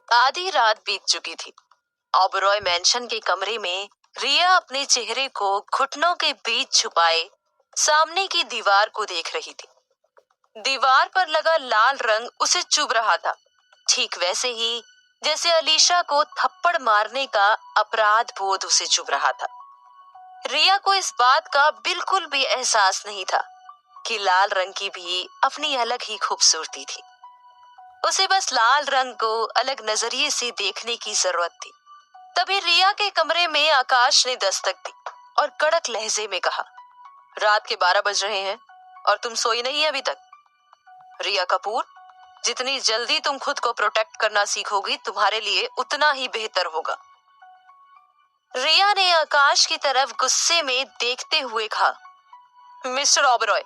आधी रात बीत चुकी थी। ओबरॉय मैंशन के कमरे में रिया अपने चेहरे को घुटनों के बीच छुपाए सामने की दीवार को देख रही थी। दीवार पर लगा लाल रंग उसे चुभ रहा था, ठीक वैसे ही जैसे अलीशा को थप्पड़ मारने का अपराध बोध उसे चुभ रहा था। रिया को इस बात का बिल्कुल भी एहसास नहीं था कि लाल रंग की भी अपनी अलग ही खूबसूरती थी। उसे बस लाल रंग को अलग नजरिए से देखने की जरूरत थी। तभी रिया के कमरे में आकाश ने दस्तक दी और कड़क लहजे में कहा, रात के 12 बज रहे हैं और तुम सोई नहीं अभी तक। रिया कपूर, जितनी जल्दी तुम खुद को प्रोटेक्ट करना सीखोगी तुम्हारे लिए उतना ही बेहतर होगा। रिया ने आकाश की तरफ गुस्से में देखते हुए कहा, मिस्टर ओबरॉय,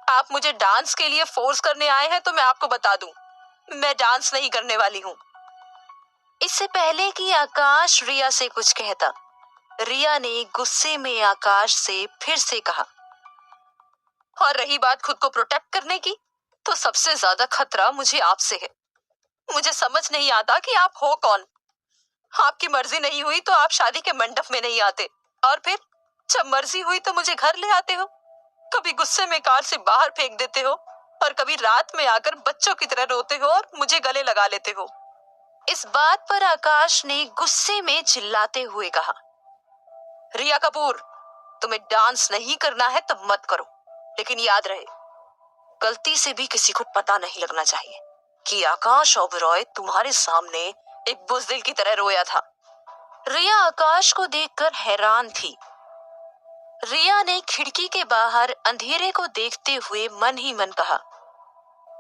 आप मुझे डांस के लिए फोर्स करने आए हैं तो मैं आपको बता दूं, मैं डांस नहीं करने वाली हूं। इससे पहले कि आकाश रिया से कुछ कहता, रिया ने गुस्से में आकाश से फिर से कहा, और रही बात खुद को प्रोटेक्ट करने की, तो सबसे ज्यादा खतरा मुझे आपसे है। मुझे समझ नहीं आता कि आप हो कौन। आपकी मर्जी नहीं हुई तो आप शादी के मंडप में नहीं आते, और फिर जब मर्जी हुई तो मुझे घर ले आते हो। कभी गुस्से में कार से बाहर फेंक देते हो और कभी रात में आकर बच्चों की तरह रोते हो और मुझे गले लगा लेते हो। इस बात पर आकाश ने गुस्से में चिल्लाते हुए कहा, रिया कपूर, तुम्हें डांस नहीं करना है तो मत करो, लेकिन याद रहे, गलती से भी किसी को पता नहीं लगना चाहिए कि आकाश ओबरॉय तुम्हारे सामने एक बुज़दिल की तरह रोया था। रिया आकाश को देखकर हैरान थी। रिया ने खिड़की के बाहर अंधेरे को देखते हुए मन ही मन कहा,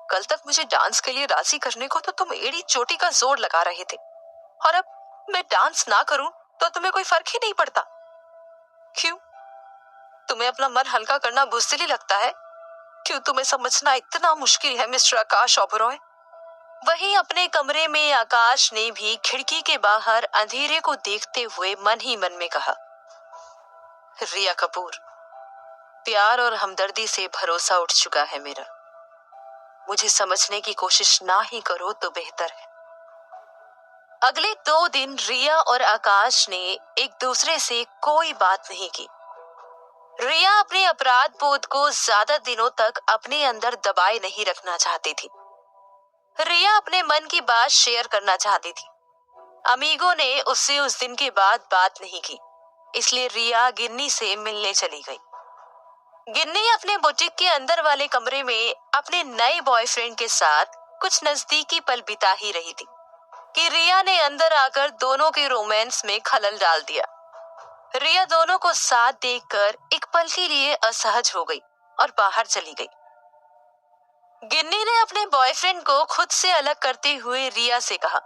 कल तक मुझे डांस के लिए राजी करने को तो तुम एड़ी चोटी का जोर लगा रहे थे, और अब मैं डांस ना करूं तो तुम्हें कोई फर्क ही नहीं पड़ता। क्यों? तुम्हें अपना मन हल्का करना बुज़दिली लगता है? क्यों तुम्हें समझना इतना मुश्किल है मिस्टर आकाश ओबरॉय? वहीं अपने कमरे में आकाश ने भी खिड़की के बाहर अंधेरे को देखते हुए मन ही मन में कहा, रिया कपूर, प्यार और हमदर्दी से भरोसा उठ चुका है मेरा। मुझे समझने की कोशिश ना ही करो तो बेहतर है। अगले 2 दिन रिया और आकाश ने एक दूसरे से कोई बात नहीं की। रिया अपने अपराध बोध को ज्यादा दिनों तक अपने अंदर दबाए नहीं रखना चाहती थी। रिया अपने मन की बात शेयर करना चाहती थी। अमीगो ने उससे उस दिन के बाद बात नहीं की, इसलिए रिया गिन्नी से मिलने चली गई। गिन्नी अपने बुटीक के अंदर वाले कमरे में अपने नए बॉयफ्रेंड के साथ कुछ नजदीकी पल बिता ही रही थी कि रिया ने अंदर आकर दोनों के रोमांस में खलल डाल दिया। रिया दोनों को साथ देखकर एक पल के लिए असहज हो गई और बाहर चली गई। गिन्नी ने अपने बॉयफ्रेंड को खुद से अलग करते हुए रिया से कहा,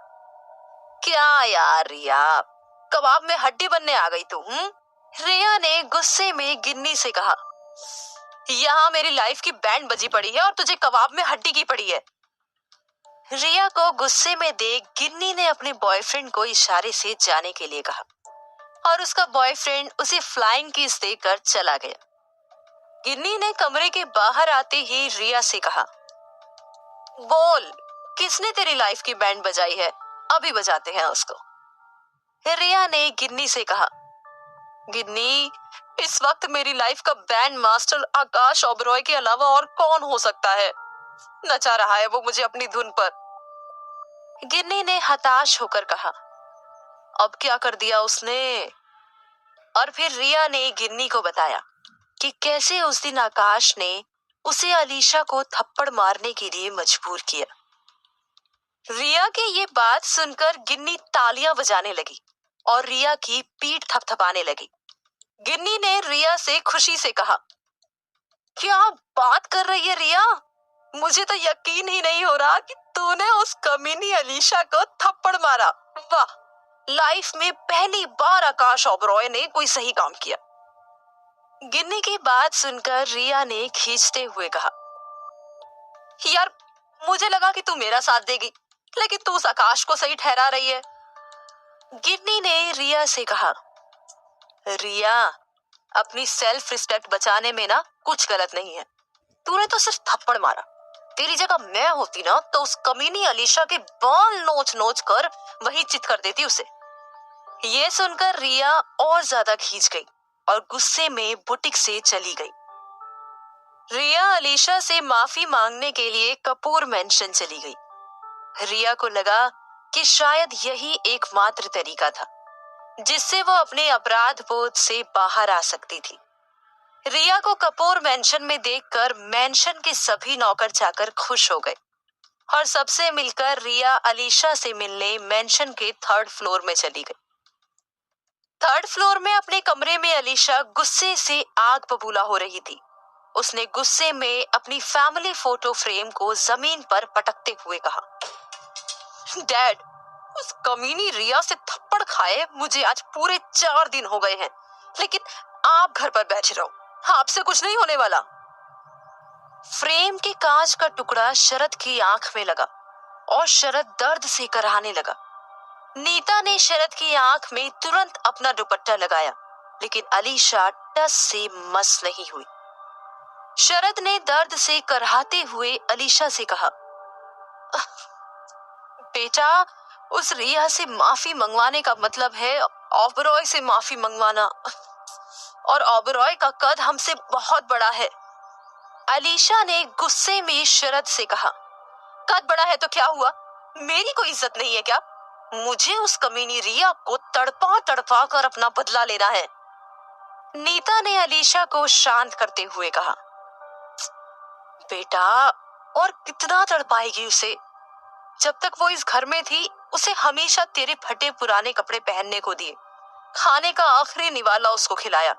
क्या यार रिया, कबाब में हड्डी बनने आ गई तू? रिया ने गुस्से में गिन्नी से कहा, यहाँ मेरी लाइफ की बैंड बजी पड़ी है और तुझे कबाब में हड्डी की पड़ी है। रिया को गुस्से में देख गिन्नी ने अपने बॉयफ्रेंड को इशारे से जाने के लिए कहा और उसका बॉयफ्रेंड उसे फ्लाइंग किस देकर चला गया। गिन्नी ने कमरे के बाहर आते ही रिया से कहा, बोल, किसने तेरी लाइफ की बैंड बजाई है? अभी बजाते हैं उसको। रिया ने गिन्नी से कहा, गिन्नी, इस वक्त मेरी लाइफ का बैंड मास्टर आकाश ओबरॉय के अलावा और कौन हो सकता है? नचा रहा है वो मुझे अपनी धुन पर। गिन्नी ने हताश होकर कहा, अब क्या कर दिया उसने? और फिर रिया ने गिन्नी को बताया कि कैसे उस दिन आकाश ने उसे अलीशा को थप्पड़ मारने के लिए मजबूर किया। रिया की ये बात सुनकर गिन्नी तालियां बजाने लगी और रिया की पीठ थपथपाने लगी। गिन्नी ने रिया से खुशी से कहा, क्या बात कर रही है रिया? मुझे तो यकीन ही नहीं हो रहा कि तूने उस कमीनी अलीशा को थप्पड़ मारा। वाह, लाइफ में पहली बार आकाश ओबरॉय ने कोई सही काम किया। गिन्नी की बात सुनकर रिया ने खींचते हुए कहा, यार, मुझे लगा कि तू मेरा साथ देगी, लेकिन तू उस आकाश को सही ठहरा रही है। गिन्नी ने रिया से कहा, रिया, अपनी सेल्फ रिस्पेक्ट बचाने में ना कुछ गलत नहीं है। तूने तो सिर्फ थप्पड़ मारा। तेरी जगह मैं होती ना तो उस कमीनी अलीशा के बाल नोच नोच कर वही चित कर देती उसे। ये सुनकर रिया और ज्यादा खींच गई और गुस्से में बुटीक से चली गई। रिया अलीशा से माफी मांगने के लिए कपूर मेंशन चली गई। रिया को लगा कि शायद यही एकमात्र तरीका था जिससे वो अपने अपराध बोध से बाहर आ सकती थी। रिया को कपूर मेंशन में देखकर मेंशन के सभी नौकर चाकर खुश हो गए और सबसे मिलकर रिया अलीशा से मिलने मेंशन के 3rd फ्लोर में चली गई। 3rd फ्लोर में अपने कमरे में अलीशा गुस्से से आग बबूला हो रही थी। उसने गुस्से में अपनी फैमिली फोटो फ्रेम को जमीन पर पटकते हुए कहा, डैड, उस कमीनी रिया से थप्पड़ खाए मुझे आज पूरे 4 दिन हो गए हैं, लेकिन आप घर पर बैठे रहो, आपसे कुछ नहीं होने वाला। फ्रेम के कांच का टुकड़ा शरद की आंख में लगा और शरद दर्द से कराहने लगा। नीता ने शरद की आंख में तुरंत अपना दुपट्टा लगाया, लेकिन अलीशा टस से मस नहीं हुई। शरद ने दर्द से कराहते हुए अलीशा से कहा, बेटा, उस रिया से माफी मंगवाने का मतलब है ओबरॉय से माफी मंगवाना, और ओबरॉय का कद हमसे बहुत बड़ा है। अलीशा ने गुस्से में शरद से कहा, कद बड़ा है तो क्या हुआ, मेरी कोई इज्जत नहीं है क्या? मुझे उस कमीनी रिया को तड़पा तड़पा कर अपना बदला लेना है। नीता ने अलीशा को शांत करते हुए कहा, बेटा, और कितना तड़पाएगी उसे? जब तक वो इस घर में थी उसे हमेशा तेरे फटे पुराने कपड़े पहनने को दिए, खाने का आखिरी निवाला उसको खिलाया,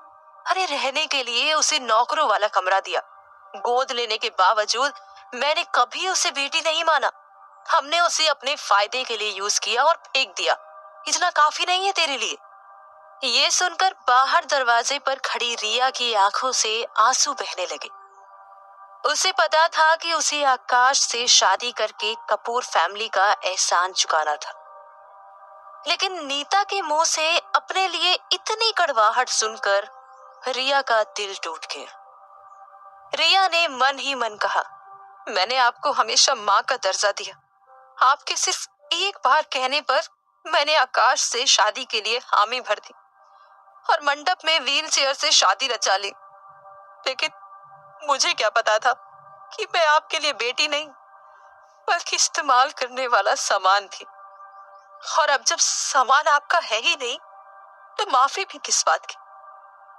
अरे रहने के लिए उसे नौकरों वाला कमरा दिया। गोद लेने के बावजूद मैंने कभी उसे बेटी नहीं माना। हमने उसे अपने फायदे के लिए यूज किया और फेंक दिया। इतना काफी नहीं है तेरे लिए? ये सुनकर बाहर दरवाजे पर खड़ी रिया की आंखों से आंसू बहने लगे। उसे पता था कि उसे आकाश से शादी करके कपूर फैमिली का एहसान चुकाना था, लेकिन नीता के मुंह से अपने लिए इतनी कड़वाहट सुनकर रिया का दिल टूट गया। रिया ने मन ही मन कहा, मैंने आपको हमेशा माँ का दर्जा दिया। आपके सिर्फ एक बार कहने पर मैंने आकाश से शादी के लिए हामी भर दी और मंडप में व्हील चेयर से शादी रचा ली, लेकिन मुझे क्या पता था कि मैं आपके लिए बेटी नहीं बल्कि इस्तेमाल करने वाला सामान थी। और अब जब सामान आपका है ही नहीं तो माफी भी किस बात की?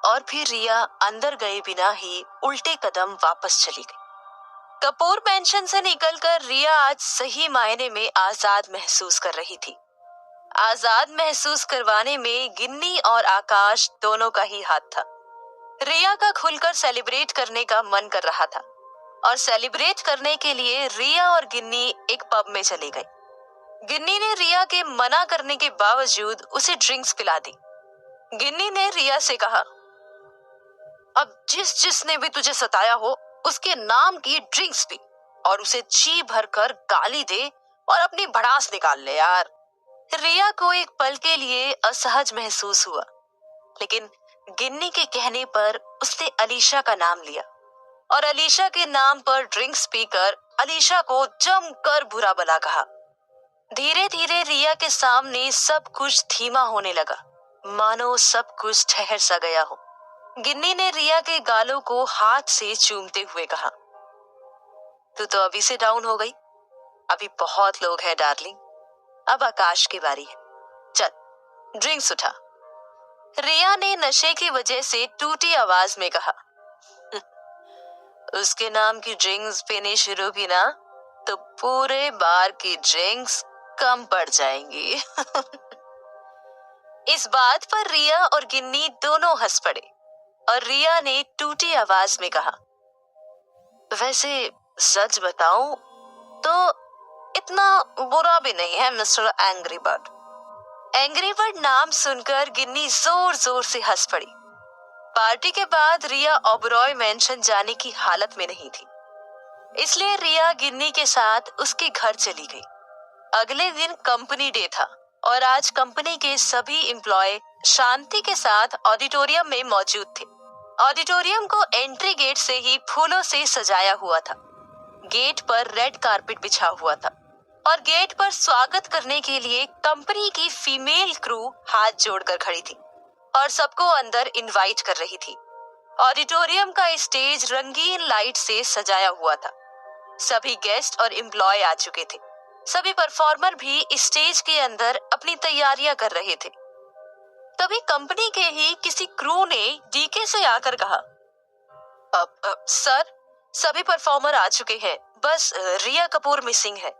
और फिर रिया अंदर गए बिना ही उल्टे कदम वापस चली गई। कपूर मेंशन से निकलकर रिया आज सही मायने में आजाद महसूस कर रही थी। आजाद महसूस करवाने में गिन्नी और आकाश दोनों का ही हाथ था। रिया का खुलकर सेलिब्रेट करने का मन कर रहा था और सेलिब्रेट करने के लिए रिया और गिन्नी एक पब में चली गई। गिन्नी ने रिया के मना करने के बावजूद उसे ड्रिंक्स पिला दी। गिन्नी ने रिया से कहा, अब जिसने भी तुझे सताया हो उसके नाम की ड्रिंक्स पी और उसे जी भर कर गाली दे और अपनी भड़ास निकाल ले यार। रिया को एक पल के लिए असहज महसूस हुआ, लेकिन गिन्नी के कहने पर उसने अलीशा का नाम लिया और अलीशा के नाम पर ड्रिंक्स पीकर अलीशा को जमकर बुरा भला कहा। धीरे धीरे रिया के सामने सब कुछ धीमा होने लगा, मानो सब कुछ ठहर सा गया हो। गिन्नी ने रिया के गालों को हाथ से चूमते हुए कहा, तू तो अभी से डाउन हो गई, अभी बहुत लोग हैं डार्लिंग, अब आकाश की बारी है, चल ड्रिंक्स उठा। रिया ने नशे की वजह से टूटी आवाज में कहा, उसके नाम की ड्रिंक्स पीनी शुरू की ना तो पूरे बार की ड्रिंक्स कम पड़ जाएंगी। इस बात पर रिया और गिन्नी दोनों हंस पड़े और रिया ने टूटी आवाज में कहा, वैसे सच बताऊं तो इतना बुरा भी नहीं है mister angry bird. Angry bird नाम सुनकर गिन्नी जोर जोर से हंस पड़ी। पार्टी के बाद रिया ओबरॉय मेंशन जाने की हालत में नहीं थी, इसलिए रिया गिन्नी के साथ उसके घर चली गई। अगले दिन कंपनी डे था और आज कंपनी के सभी एम्प्लॉय शांति के साथ ऑडिटोरियम में मौजूद थे। ऑडिटोरियम को एंट्री गेट से ही फूलों से सजाया हुआ था। गेट पर रेड कारपेट बिछा हुआ था और गेट पर स्वागत करने के लिए कंपनी की फीमेल क्रू हाथ जोड़कर खड़ी थी और सबको अंदर इनवाइट कर रही थी। ऑडिटोरियम का स्टेज रंगीन लाइट से सजाया हुआ था। सभी गेस्ट और एम्प्लॉय आ चुके थे। सभी परफॉर्मर भी स्टेज के अंदर अपनी तैयारियां कर रहे थे। तभी कंपनी के ही किसी क्रू ने डीके से आकर कहा, सर, सभी परफॉर्मर आ चुके हैं, बस रिया कपूर मिसिंग है।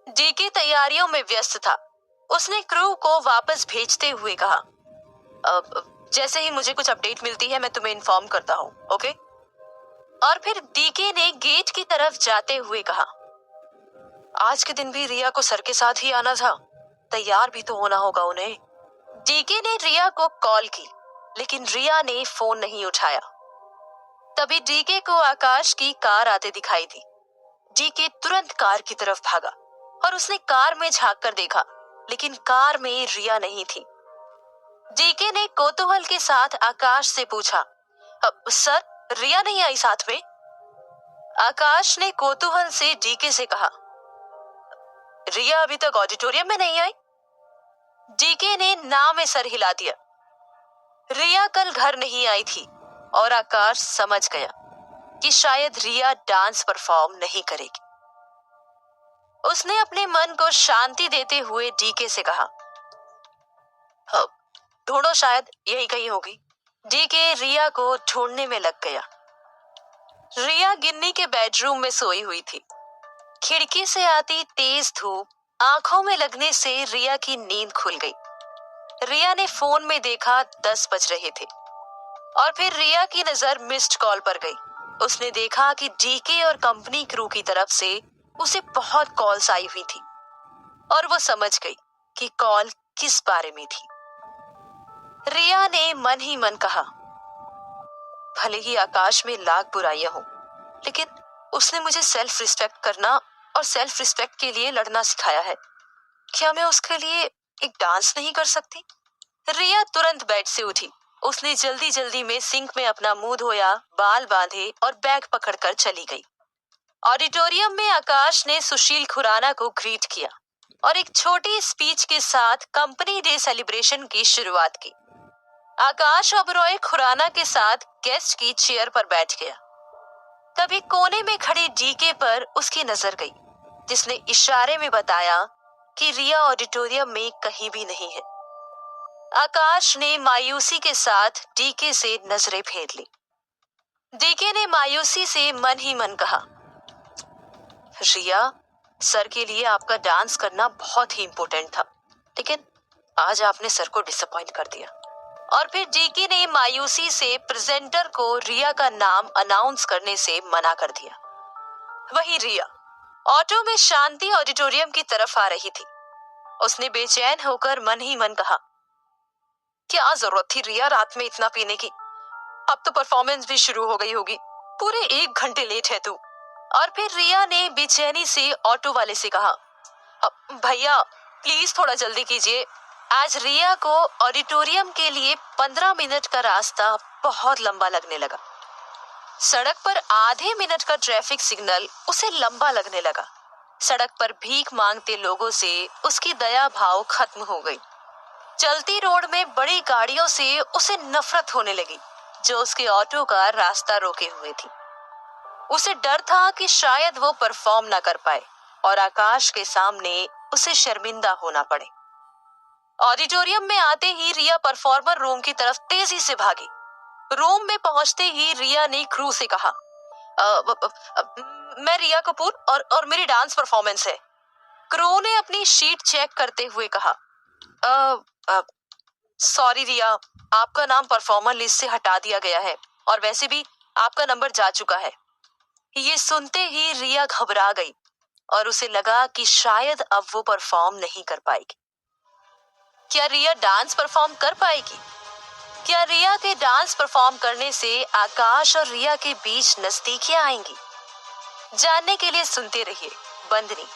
डीके तैयारियों में व्यस्त था। उसने क्रू को वापस भेजते हुए कहा, जैसे ही मुझे कुछ अपडेट मिलती है मैं तुम्हें इन्फॉर्म करता हूँ, ओके? और फिर डीके ने गेट की तरफ जाते हुए कहा, आज के दिन भी रिया को सर के साथ ही आना था, तैयार भी तो होना होगा उन्हें। डीके ने रिया को कॉल की, लेकिन रिया ने फोन नहीं उठाया। तभी डीके को आकाश की कार आते दिखाई दी। डीके तुरंत कार की तरफ भागा और उसने कार में झांक कर देखा, लेकिन कार में रिया नहीं थी। डीके ने कौतूहल के साथ आकाश से पूछा, सर, रिया नहीं आई साथ में? आकाश ने कौतूहल से डीके से कहा, रिया अभी तक ऑडिटोरियम में नहीं आई। डीके ने ना में सर हिला दिया। रिया कल घर नहीं आई थी और आकाश समझ गया कि शायद रिया डांस परफॉर्म नहीं करेगी। उसने अपने मन को शांति देते हुए डीके से कहा, ढूंढो, शायद यही कहीं होगी। डीके रिया को ढूंढने में लग गया। रिया गिन्नी के बेडरूम में सोई हुई थी। खिड़की से आती तेज धूप आंखों में लगने से रिया की नींद खुल गई। रिया ने फोन में देखा 10 बज रहे थे और फिर रिया की नजर मिस्ड कॉल पर गई। उसने देखा कि डीके और कंपनी क्रू की तरफ से उसे बहुत कॉल्स आई हुई थी और वो समझ गई कि कॉल किस बारे में थी। रिया ने मन ही मन कहा, भले ही आकाश में लाख बुराइयां हो, लेकिन उसने मुझे सेल्फ रिस्पेक्ट करना और सेल्फ रिस्पेक्ट के लिए लड़ना सिखाया है। क्या मैं उसके लिए एक डांस नहीं कर सकती? रिया तुरंत बेड से उठी। उसने जल्दी जल्दी में सिंक में अपना मुंह धोया, बाल बांधे और बैग पकड़कर चली गई। ऑडिटोरियम में आकाश ने सुशील खुराना को ग्रीट किया और एक छोटी स्पीच के साथ कंपनी डे सेलिब्रेशन की शुरुआत की। आकाश ओबरॉय खुराना के साथ गेस्ट की चेयर पर बैठ गया। तभी कोने में खड़े डीके पर उसकी नजर गई, जिसने इशारे में बताया कि रिया ऑडिटोरियम में कहीं भी नहीं है। आकाश ने मायूसी के साथ डीके से नजरें फेर ली। डीके ने मायूसी से मन ही मन कहा, रिया, सर के लिए आपका डांस करना बहुत ही इम्पोर्टेंट था, लेकिन आज आपने सर को डिसअपॉइंट कर दिया। और फिर डीके ने मायूसी से प्रेजेंटर को रिया का नाम अनाउंस करने से मना कर दिया। वही रिया ऑटो में शांति ऑडिटोरियम की तरफ आ रही थी। उसने बेचैन होकर मन ही मन कहा, क्या जरूरत थी रिया रात में इतना पीने की? अब तो परफॉर्मेंस भी शुरू हो गई होगी, पूरे 1 घंटे लेट है तू। और फिर रिया ने बेचैनी से ऑटो वाले से कहा, भैया प्लीज थोड़ा जल्दी कीजिए, आज रिया को ऑडिटोरियम के लिए 15 मिनट का रास्ता बहुत लंबा लगने लगा। सड़क पर आधे मिनट का ट्रैफिक सिग्नल उसे लंबा लगने लगा। सड़क पर भीख मांगते लोगों से उसकी दया भाव खत्म हो गई। चलती रोड में बड़ी गाड़ियों से उसे नफरत होने लगी, जो उसके ऑटो का रास्ता रोके हुए थी। उसे डर था कि शायद वो परफॉर्म ना कर पाए और आकाश के सामने उसे शर्मिंदा होना पड़े। ऑडिटोरियम में आते ही रिया परफॉर्मर रूम की तरफ तेजी से भागी। रूम में पहुंचते ही रिया ने क्रू से कहा, मैं रिया कपूर और मेरी डांस परफॉर्मेंस है। क्रू ने अपनी शीट चेक करते हुए कहा, सॉरी रिया, आपका नाम परफॉर्मर लिस्ट से हटा दिया गया है और वैसे भी आपका नंबर जा चुका है। ये सुनते ही रिया घबरा गई और उसे लगा कि शायद अब वो परफॉर्म नहीं कर पाएगी। क्या रिया डांस परफॉर्म कर पाएगी? क्या रिया के डांस परफॉर्म करने से आकाश और रिया के बीच नजदीकियां आएंगी? जानने के लिए सुनते रहिए बंदनी।